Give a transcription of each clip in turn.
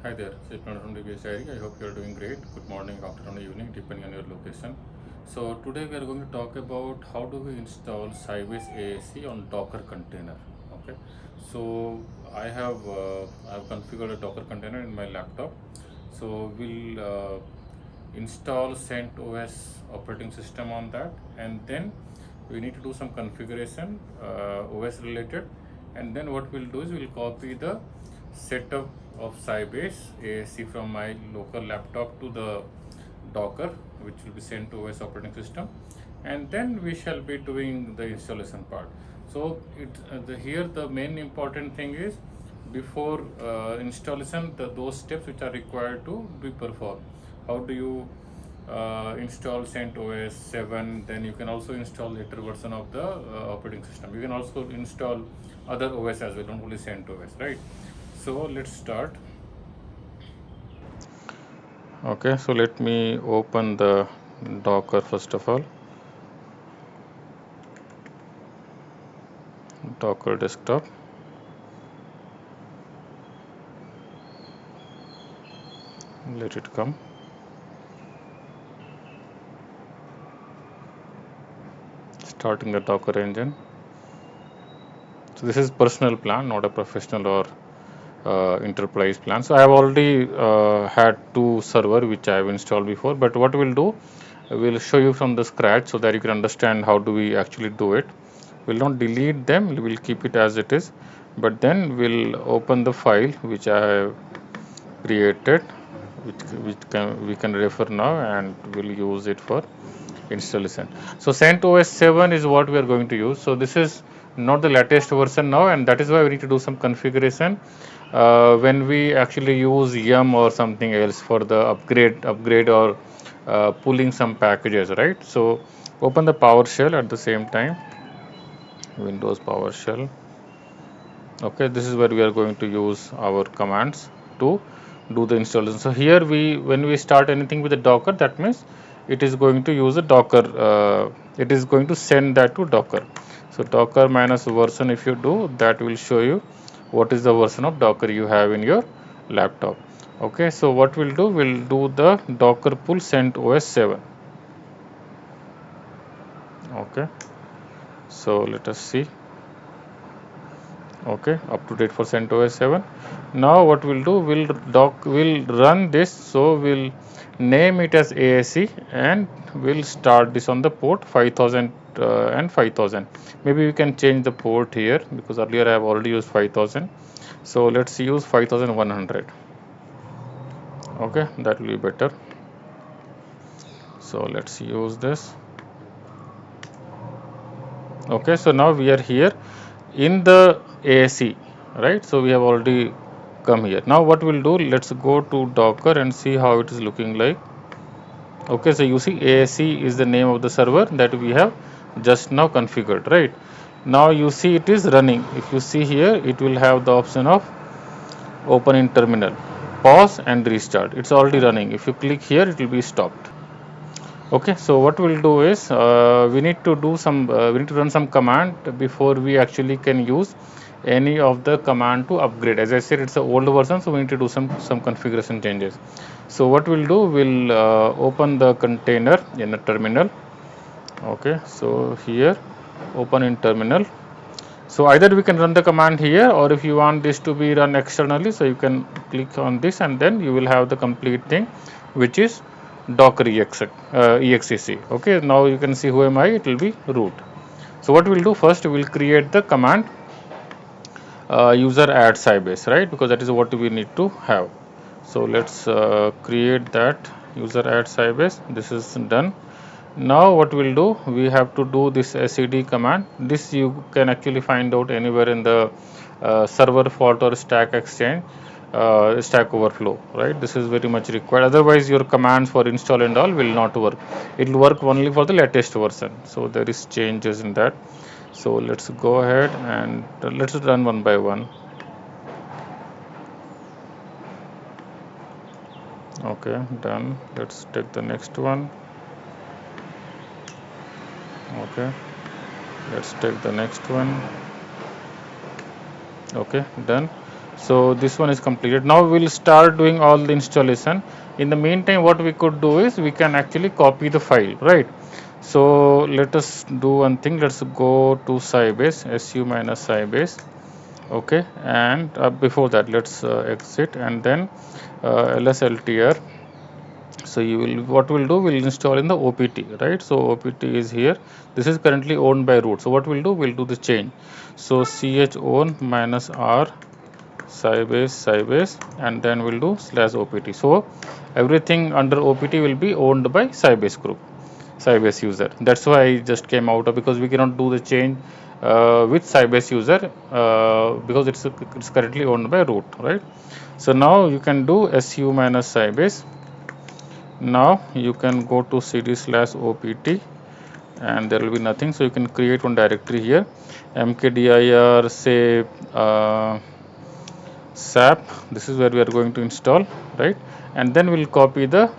Hi there, Sipran from DBAs. I hope you are doing great. Good morning, afternoon, evening, depending on your location. So today we are going to talk about how do we install Sybase ASE on Docker container. Okay, so I have configured a Docker container in my laptop. So we'll install CentOS operating system on that, and then we need to do some configuration OS related, and then what we'll do is we'll copy the setup of Sybase ASE from my local laptop to the Docker, which will be sent to OS operating system, and then we shall be doing the installation part. So here the main important thing is before installation, those steps which are required to be performed. How do you install CentOS 7? Then you can also install later version of the operating system. You can also install other OS as well, not only CentOS, right? So let's start. Okay, so let me open the Docker first of all. Docker desktop. Let it come. Starting the Docker engine. So this is personal plan, not a professional or enterprise plan. So I have already had two server which I have installed before, but what we'll do, we'll show you from the scratch so that you can understand how do we actually do it. We'll not delete them, we'll keep it as it is, but then we'll open the file which I have created, we can refer now, and we'll use it for installation. So CentOS 7 is what we are going to use. So this is not the latest version now, and that is why we need to do some configuration when we actually use yum or something else for the upgrade or pulling some packages, right? So open the PowerShell at the same time, Windows PowerShell. Okay, this is where we are going to use our commands to do the installation. So here when we start anything with the Docker, that means it is going to use a Docker, it is going to send that to Docker. So Docker minus version, if you do that, will show you what is the version of Docker you have in your laptop. Okay, so what we'll do the Docker pull CentOS 7. Okay, so let us see. Okay, up to date for CentOS 7. Now what we'll do, we'll run this, so we'll name it as ASE, and we'll start this on the port 5000 and 5000. Maybe we can change the port here because earlier I have already used 5000. So let's use 5100. Okay, that will be better. So let's use this. Okay, so now we are here in the ASE, right? So we have already come here. Now what we'll do, let's go to Docker and see how it is looking like. Okay, so you see ASE is the name of the server that we have just now configured, right? Now you see it is running. If you see here, it will have the option of open in terminal, pause and restart. It's already running. If you click here, it will be stopped. Okay, so what we'll do is we need to run some command before we actually can use any of the command to upgrade. As I said, it's an old version, so we need to do some configuration changes. So what we'll do, we'll open the container in a terminal. Okay, so here open in terminal. So either we can run the command here, or if you want this to be run externally, so you can click on this, and then you will have the complete thing, which is docker exec. Okay, now you can see who am I, it will be root. So what we'll do, first we'll create the command user add Sybase, right? Because that is what we need to have. So let's create that user add Sybase. This is done. Now what we'll do, we have to do this sed command. This you can actually find out anywhere in the server fault or stack exchange, stack overflow, right? This is very much required, otherwise your commands for install and all will not work. It will work only for the latest version, so there is changes in that. So let's go ahead and let's run one by one. Okay, done. Let's take the next one. Okay, let's take the next one. Okay, done. So this one is completed. Now we'll start doing all the installation. In the meantime, what we could do is we can actually copy the file, right? So let us do one thing. Let's go to Sybase, su minus Sybase. Okay, and before that, let's exit and then lsltr. So you will, what we'll do, we'll install in the opt, right? So opt is here. This is currently owned by root. So what we'll do, we'll do the change. So ch own minus r Sybase, and then we'll do /opt. So everything under opt will be owned by Sybase group, Sybase user. That's why I just came out of, because we cannot do the change with Sybase user because it's currently owned by root, right? So now you can do su minus Sybase. Now you can go to cd/opt and there will be nothing. So you can create one directory here, mkdir say sap. This is where we are going to install, right? And then we'll copy the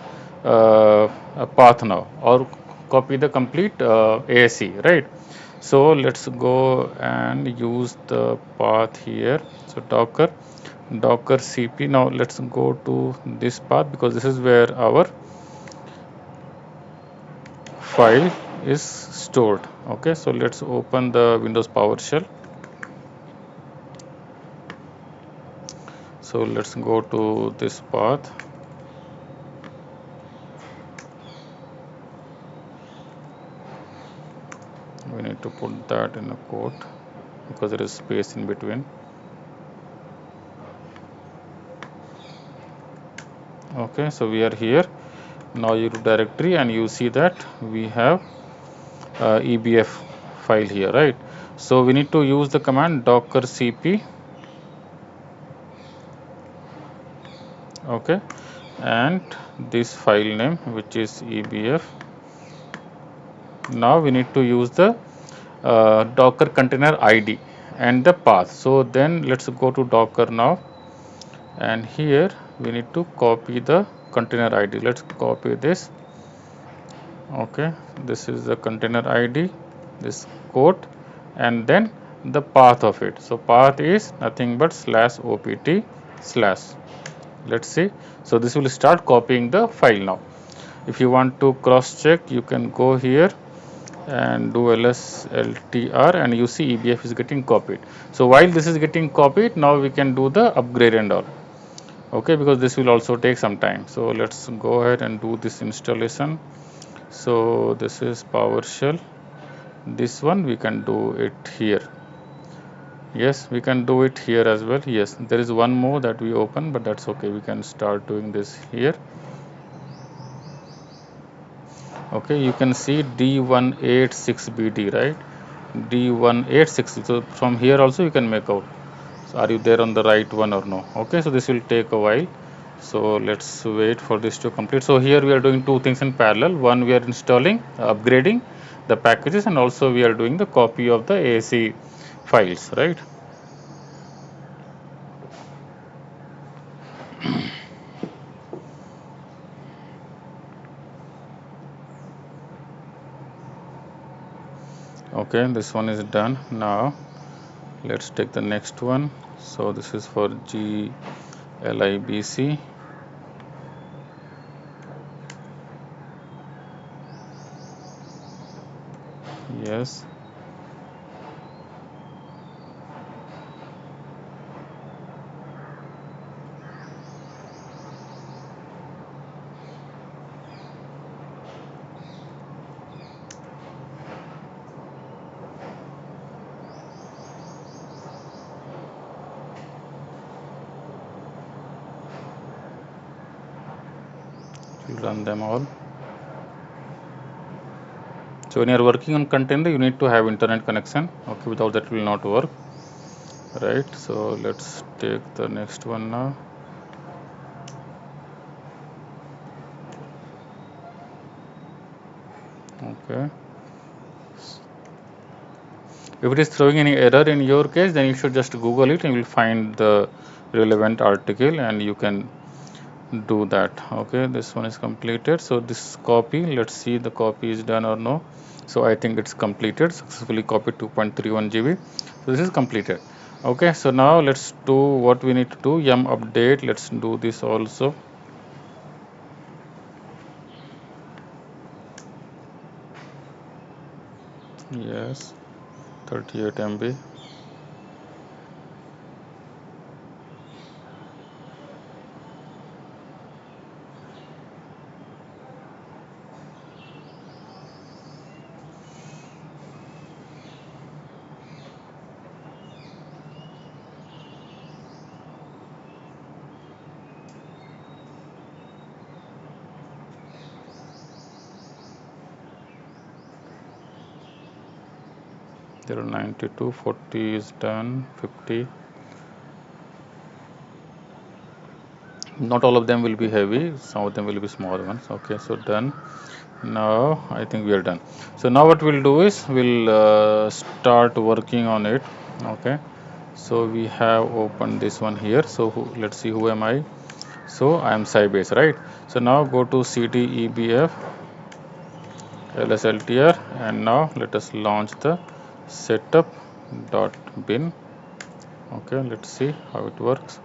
path now, or copy the complete ASE, right? So let's go and use the path here. So docker cp. Now let's go to this path because this is where our file is stored. Okay, so let's open the Windows PowerShell. So let's go to this path. We need to put that in a quote because there is space in between. Okay, so we are here. Now you do directory and you see that we have EBF file here, right? So we need to use the command docker cp. Okay, and this file name, which is EBF. Now we need to use the docker container ID and the path. So then let's go to docker now, and here we need to copy the container ID. Let's copy this. Okay, this is the container ID, this code, and then the path of it. So path is nothing but /opt/. Let's see. So this will start copying the file now. If you want to cross check, you can go here and do lsltr, and you see EBF is getting copied. So while this is getting copied, now we can do the upgrade and all. Okay, because this will also take some time. So let's go ahead and do this installation. So this is PowerShell. This one we can do it here. Yes, we can do it here as well. Yes, there is one more that we open, but that's okay. We can start doing this here. Okay, you can see D186BD, right? D186. So from here also you can make out. So are you there on the right one or no? Okay, so this will take a while. So let's wait for this to complete. So here we are doing two things in parallel. One, we are installing, upgrading the packages, and also we are doing the copy of the ASE files, right? Okay, this one is done. Now let's take the next one. So this is for glibc. Yes. Run them all. So when you are working on container, you need to have internet connection. Okay, without that it will not work, right? So let's take the next one now. Okay, if it is throwing any error in your case, then you should just Google it and you will find the relevant article and you can do that. Okay, this one is completed. So this copy, let's see the copy is done or no. So I think it's completed, successfully copied 2.31 GB. So this is completed. Okay, so now let's do what we need to do. Yum update. Let's do this also. Yes, 38 MB. There are 92, 40 is done, 50. Not all of them will be heavy, some of them will be small ones. Okay, so done. Now I think we are done. So now what we'll do is we'll start working on it. Okay, so we have opened this one here. So let's see, who am I? So I am Sybase, right? So now go to cdebf lsltr, and now let us launch the setup.bin. Okay, let's see how it works.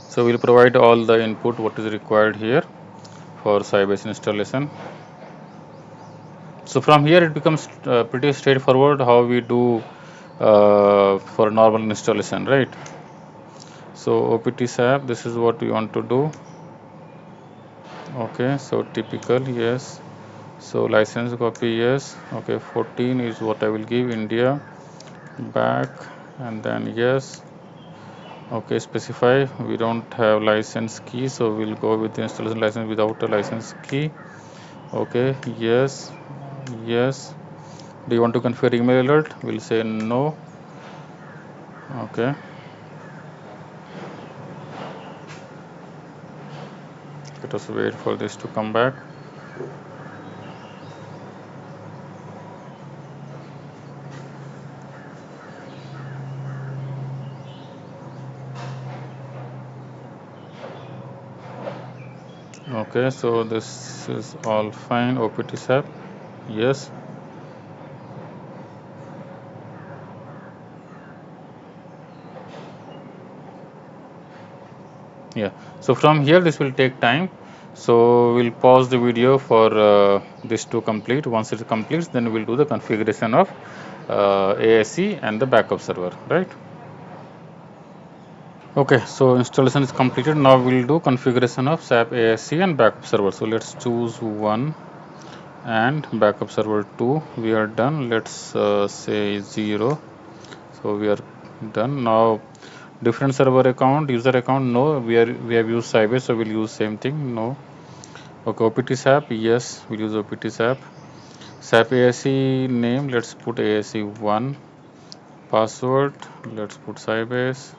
So we'll provide all the input what is required here for Sybase installation. So from here it becomes pretty straightforward how we do for normal installation, right? So opt sap, this is what we want to do. Okay, so typical, yes. So license copy, yes. Okay, 14 is what I will give, India, back, and then yes. Okay, specify, we don't have license key, so we'll go with the installation license without a license key. Okay, yes, yes. Do you want to configure email alert? We'll say no. Okay, let us wait for this to come back. Okay, so this is all fine. opt sap, yes. Yeah, so from here this will take time, so we'll pause the video for this to complete. Once it completes, then we'll do the configuration of ASE and the backup server, right? Okay, so installation is completed. Now we'll do configuration of SAP ASE and backup server. So let's choose one, and backup server 2 we are done. Let's say 0. So we are done. Now different server account, user account, no. We have used Sybase, so we'll use same thing, no. Okay, opt sap, yes, we'll use opt sap. SAP ASE name, let's put ASE1. Password, let's put Sybase.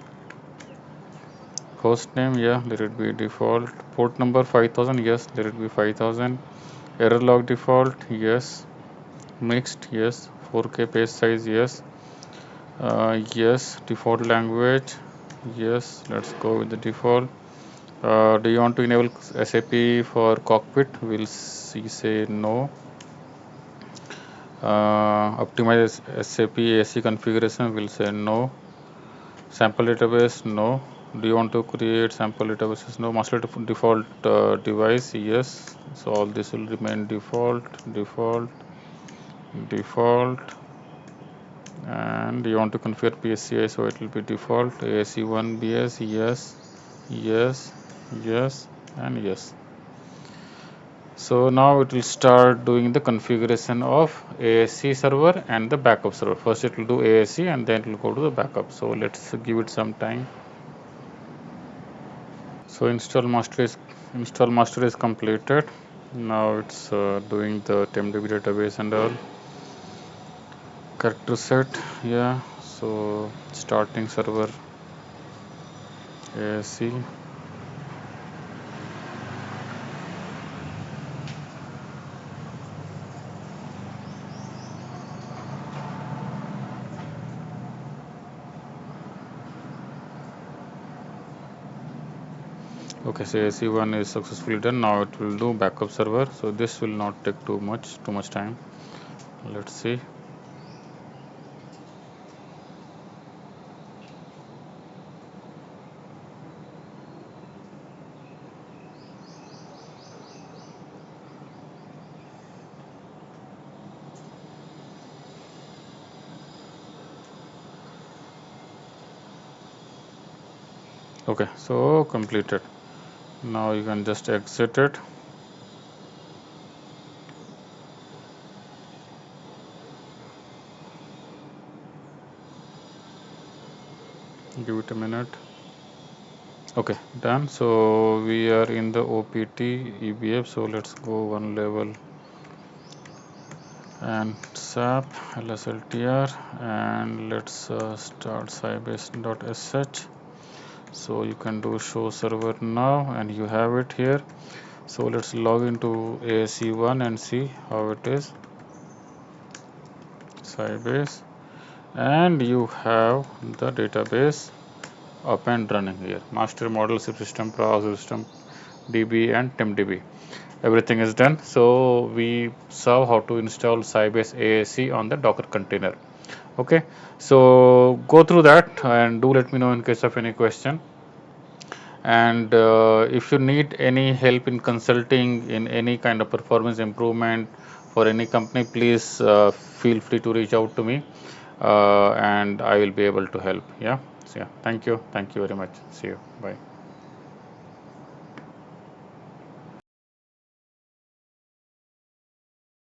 Host name, yeah, let it be default. Port number 5000, yes, let it be 5000. Error log default, yes. Mixed, yes. 4K page size, yes. Yes. Default language, yes. Let's go with the default. Do you want to enable SAP for cockpit? We'll see, say no. Optimize SAP ASE configuration, we'll say no. Sample database, no. Do you want to create sample databases? No. Master default device, yes. So all this will remain default, default, default. And you want to configure PSCI, so it will be default. ASE1 BS, yes, yes, yes, and yes. So now it will start doing the configuration of ASE server and the backup server. First it will do ASE and then it will go to the backup. So let's give it some time. So install master is completed. Now it's doing the TempDB database and all. Character set, yeah. So starting server ASE. Okay, so ASE1 is successfully done. Now it will do backup server. So this will not take too much time. Let's see. Okay, so completed. Now you can just exit it. Give it a minute. Okay, done. So we are in the OPT EBF. So let's go one level and SAP LSLTR, and let's start Sybase.sh. So you can do show server now, and you have it here. So let's log into ASE1 and see how it is. Sybase, and you have the database up and running here. Master model, system, browser system, DB, and TimDB. Everything is done. So we saw how to install Sybase ASE on the Docker container. Okay, so go through that and do let me know in case of any question. And if you need any help in consulting in any kind of performance improvement for any company, please feel free to reach out to me, and I will be able to help. Yeah. So yeah, thank you very much. See you. Bye.